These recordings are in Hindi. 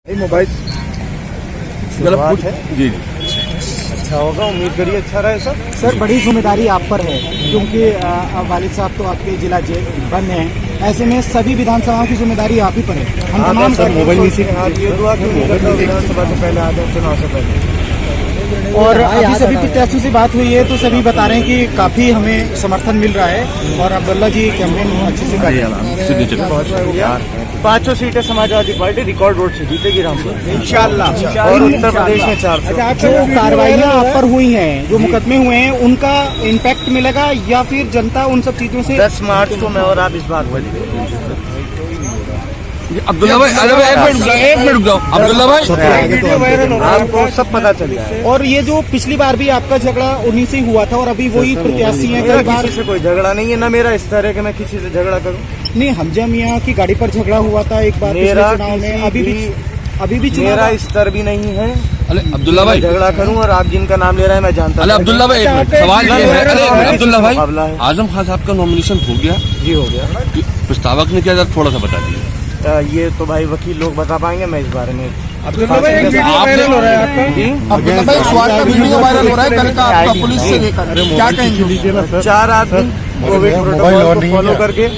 मोबाइल गलत है जी अच्छा होगा, उम्मीद करिए अच्छा रहे सर। सर बड़ी जिम्मेदारी आप पर है क्योंकि वालिद साहब तो आपके जिला जेल बंद हैं, ऐसे में सभी विधानसभाओं की जिम्मेदारी आप ही पर है। हम तमाम मोबाइल नीचे ये दुआ क्यों नहीं करता विधानसभा से पहले आ जाए, चुनाव से पहले। और अभी सभी प्रत्याशियों से बात हुई है तो सभी बता रहे हैं कि काफी हमें समर्थन मिल रहा है और अब्दुल्ला जी कैंपेन अच्छे से कर रहे हैं। 500 सीटें समाजवादी पार्टी रिकॉर्ड वोट से जीतेगी रामपुर इंशाल्लाह। और उत्तर प्रदेश में 400। अच्छा, जो कार्रवाइयाँ आप पर हुई हैं, जो मुकदमे हुए हैं, उनका इम्पैक्ट मिलेगा या फिर जनता उन सब चीजों से 10 मार्च को मैं और आप इस बात पर अब्दुल्ला भाई, अरे एक मिनट रुक जाओ अब्दुल्ला भाई, वीडियो वायरल हो रहा है, आपको सब पता चल जाए। और ये जो पिछली बार भी आपका झगड़ा उन्हीं से हुआ था और अभी वही प्रत्याशी हैं। मेरा कई बार किसी से कोई झगड़ा नहीं है, ना मेरा इस तरह के मैं किसी से झगड़ा करूं। नहीं, हमजा मियाँ की गाड़ी पर झगड़ा हुआ था एक बार मेरा पिछले चुनाव में, अभी भी चुनाव मेरा स्तर भी नहीं है अरे अब्दुल्ला भाई, झगड़ा करूं। और आप जिनका नाम ले रहे हैं मैं जानता अरे अब्दुल्ला भाई, एक मिनट, सवाल ये है, अरे अब्दुल्ला भाई, मुकाबला है। आजम खान साहब का नॉमिनेशन हो गया जी हो गया। प्रस्तावक ने क्या जरा थोड़ा सा बता दिया। ये तो भाई वकील लोग बता पाएंगे, मैं इस बारे में अब्दुल्ला भाई, एक वीडियो वायरल हो रहा है आपका। जी अब्दुल्ला भाई, स्वाद का वीडियो वायरल हो रहा है कल का आपका पुलिस से लेकर, क्या कहेंगे? 4 आदमी कोविड प्रोटोकॉल को फॉलो करके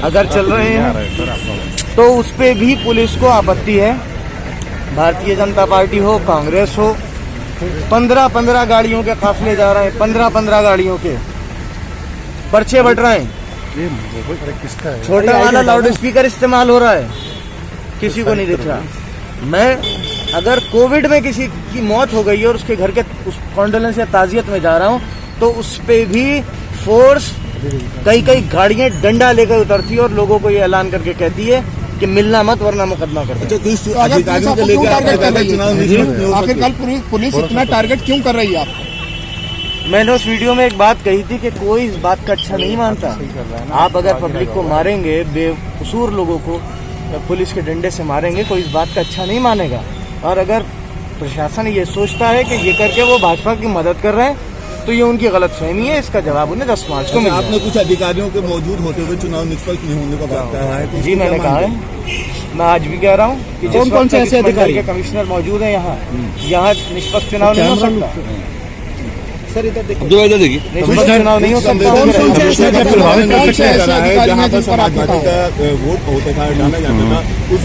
अगर चल रहे हैं तो उस पे भी पुलिस को आपत्ति है। भारतीय जनता पार्टी हो, कांग्रेस हो, 15-15 गाड़ियों के काफिले जा रहे हैं, 15-15 गाड़ियों के पर्चे बट रहे हैं। छोटा वाला लाउड स्पीकर इस्तेमाल हो रहा है, किसी को नहीं दिख रहा। मैं अगर कोविड में किसी की मौत हो गई और उसके घर के उस कॉन्डोलेंस या ताजियत में जा रहा हूं तो उस पे भी फोर्स कई गाड़ियां डंडा लेकर उतरती है और लोगों को ये ऐलान करके कहती है कि मिलना मत वरना मुकदमा कर दो। आखिर कल पुलिस इतना टारगेट क्यों कर रही है आप? मैंने उस वीडियो में एक बात कही थी कि कोई इस बात का अच्छा नहीं मानता। आप अगर पब्लिक को मारेंगे, बेकसूर लोगों को पुलिस के डंडे से मारेंगे, कोई इस बात का अच्छा नहीं मानेगा। और अगर प्रशासन ये सोचता है कि ये करके वो भाजपा की मदद कर रहे हैं तो ये उनकी गलतफहमी है। इसका जवाब उन्हें 10 मार्च को मिलेगा। आपने कुछ अधिकारियों के मौजूद होते हुए चुनाव निष्पक्ष नहीं होने का बात कहा है। जी मैंने कहा है, मैं आज भी कह रहा हूँ कि कौन से ऐसे अधिकारी के कमिश्नर मौजूद है यहाँ निष्पक्ष चुनाव नहीं हो सकता। सर इधर देखो, इधर देखिए, निष्पक्ष चुनाव नहीं हो सकता। जहाँ पर समाजवादी का वोट होता था, डाला जाता था, उस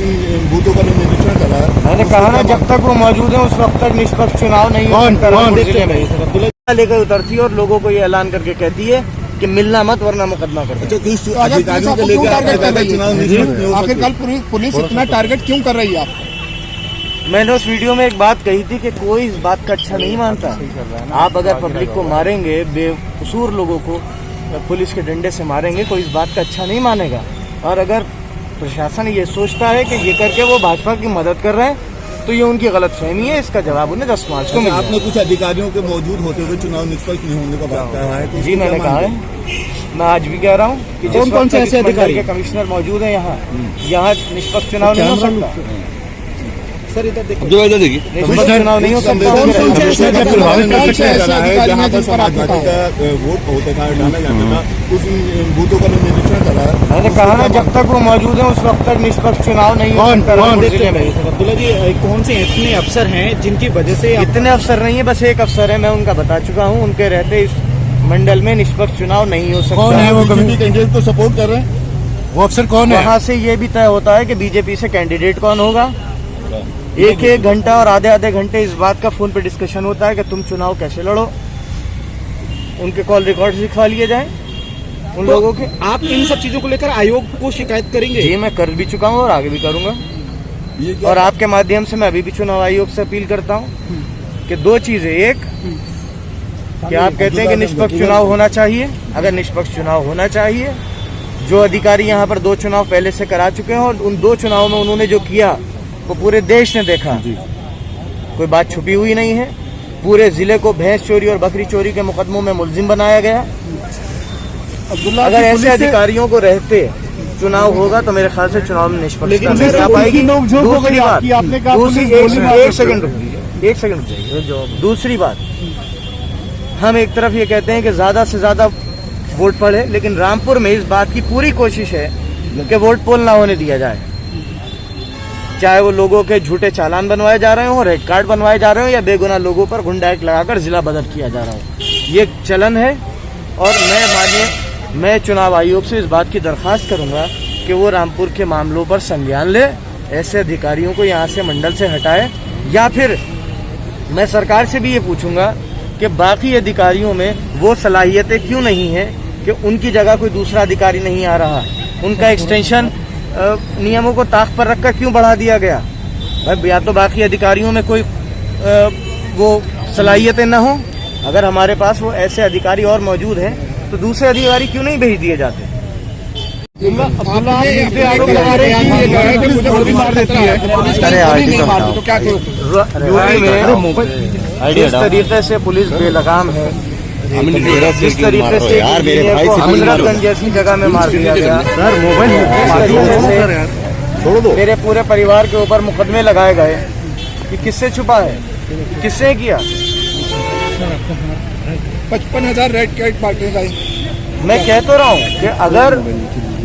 बूथों का निरीक्षण करा। मैंने कहा ना, जब तक वो मौजूद है उस वक्त तक निष्पक्ष चुनाव नहीं हो सकता। लेकर उतरती है और लोगों को ये ऐलान करके कहती है कि मिलना मत वरना मुकदमा कर दो। अधिकारियों को लेकर चुनाव निष्पक्ष नहीं हो आखिर कल पुलिस इतना टारगेट क्यों कर रही है आप? मैंने उस वीडियो में एक बात कही थी कि कोई इस बात का अच्छा नहीं मानता। आप अगर पब्लिक को मारेंगे, बेकसूर लोगों को पुलिस के डंडे से मारेंगे, कोई इस बात का अच्छा नहीं मानेगा। और अगर प्रशासन ये सोचता है कि ये करके वो भाजपा की मदद कर रहे हैं तो ये उनकी गलतफहमी है। इसका जवाब उन्हें 10 मार्च को मिलेगा। आपने कुछ अधिकारियों के मौजूद होते हुए चुनाव निष्पक्ष नहीं होने का बात कहा है। जी मैंने कहा है, मैं आज भी कह रहा हूँ कि कौन से ऐसे अधिकारी के कमिश्नर मौजूद है यहाँ निष्पक्ष चुनाव नहीं हो सकता। सर इधर देखो, इधर देखिए, निष्पक्ष चुनाव नहीं हो सकता। जहाँ पर समाजवादी का वोट होता था, डाला जाता था, उस बूथों का निरीक्षण करा। मैंने कहा ना, जब तक वो मौजूद है उस वक्त तक निष्पक्ष चुनाव नहीं हो सकता। अब्दुल्ला जी, कौन से इतने अफसर हैं जिनकी वजह से इतने अफसर नहीं है, बस एक अफसर है, मैं उनका बता चुका हूँ। उनके रहते इस मंडल में निष्पक्ष चुनाव नहीं हो सकता। कौन है वो कम्युनिटी कैंडिडेट को सपोर्ट कर रहे हैं? वो अफसर कौन है? वहाँ से ये भी तय होता है कि बीजेपी से कैंडिडेट कौन होगा। एक घंटा और आधे घंटे इस बात का फोन पे डिस्कशन होता है कि तुम चुनाव कैसे लड़ो। उनके कॉल रिकॉर्ड दिखवा लिए जाए उन लोगों के। आप इन सब चीजों को लेकर आयोग को शिकायत करेंगे? जी मैं कर भी चुका हूँ और आगे भी करूंगा। और आपके माध्यम से मैं अभी भी चुनाव आयोग से अपील करता हूँ कि 2 चीजें। एक कि आप कहते हैं कि निष्पक्ष चुनाव होना चाहिए। अगर निष्पक्ष चुनाव होना चाहिए, जो अधिकारी यहाँ पर 2 चुनाव पहले से करा चुके हैं और उन 2 चुनाव में उन्होंने जो किया वो पूरे देश ने देखा, कोई बात छुपी हुई नहीं है। पूरे जिले को भैंस चोरी और बकरी चोरी के मुकदमों में मुलजिम बनाया गया। अगर ऐसे अधिकारियों को रहते चुनाव होगा तो मेरे ख्याल से चुनाव में निष्पक्षता नहीं पाएगी। एक सेकंड दूसरी बात, हम एक तरफ ये कहते हैं कि ज्यादा से ज्यादा वोट पड़े, लेकिन रामपुर में इस बात की पूरी कोशिश है कि वोट पोल ना होने दिया जाए। चाहे वो लोगों के झूठे चालान बनवाए जा रहे हो, रेड कार्ड बनवाए जा रहे हो, या बेगुनाह लोगों पर गुंडा एक्ट लगाकर जिला बदल किया जा रहा हो। ये चलन है और मैं चुनाव आयोग से इस बात की दरखास्त करूंगा कि वो रामपुर के मामलों पर संज्ञान ले, ऐसे अधिकारियों को यहाँ से मंडल से हटाए, या फिर मैं सरकार से भी ये पूछूंगा कि बाकी अधिकारियों में वो सलाहियतें क्यों नहीं है कि उनकी जगह कोई दूसरा अधिकारी नहीं आ रहा, उनका एक्सटेंशन नियमों को ताक पर रखकर क्यों बढ़ा दिया गया। भाई या तो बाकी अधिकारियों में कोई वो सलाहियतें न हो, अगर हमारे पास वो ऐसे अधिकारी और मौजूद हैं तो दूसरे अधिकारी क्यों नहीं भेज दिए जाते। जिस तरीके से पुलिस बेलगाम है, जिस तरीके से हजरतगंज जैसी जगह में मार दिया गया, मेरे पूरे परिवार के ऊपर मुकदमे लगाए गए, कि किससे छुपा है, किसने किया। 55,000 रेड कार्ड बांटे गए। मैं कह तो रहा हूँ कि अगर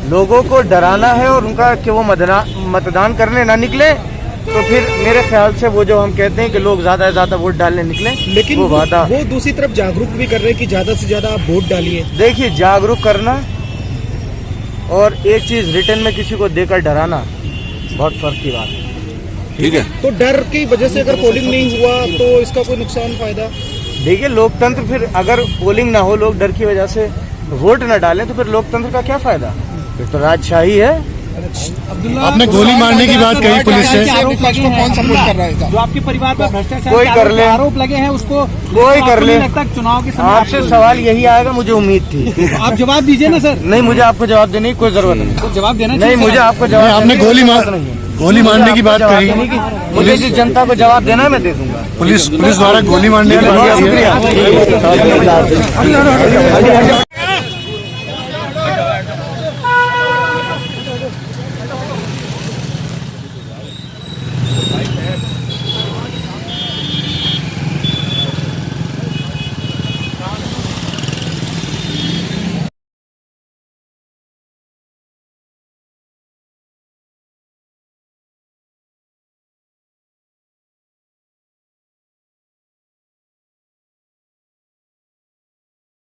लोगों को डराना है और उनका कि वो मतदान करने ना निकले, तो फिर मेरे ख्याल से वो जो हम कहते हैं कि लोग ज्यादा से ज्यादा वोट डालने निकले, लेकिन वो दूसरी तरफ जागरूक भी कर रहे हैं कि ज्यादा से ज्यादा आप वोट डालिए। देखिए, जागरूक करना और एक चीज रिटर्न में किसी को देकर डराना बहुत फर्क की बात है। ठीक है, तो डर की वजह से अगर पोलिंग नहीं हुआ तो इसका कोई नुकसान फायदा? देखिए, लोकतंत्र, फिर अगर पोलिंग ना हो, लोग डर की वजह से वोट न डालें, तो फिर लोकतंत्र का क्या फायदा? फिर तो राजशाही है। आपने गोली मारने की बात कही पुलिस से, कौन सपोर्ट कर रहा है? जो आपके परिवार पर भ्रष्टाचार कोई कर ले, आरोप लगे हैं उसको कोई कर ले। चुनाव के समय आपसे सवाल यही आएगा, मुझे उम्मीद थी। आप जवाब दीजिए ना सर। नहीं, मुझे आपको जवाब देने की कोई जरूरत नहीं। तो जवाब देना नहीं, मुझे आपको जवाब, आपने गोली मारने की बात कही, मुझे जिस जनता को जवाब देना मैं दे दूंगा। पुलिस द्वारा गोली मारने की बात की है।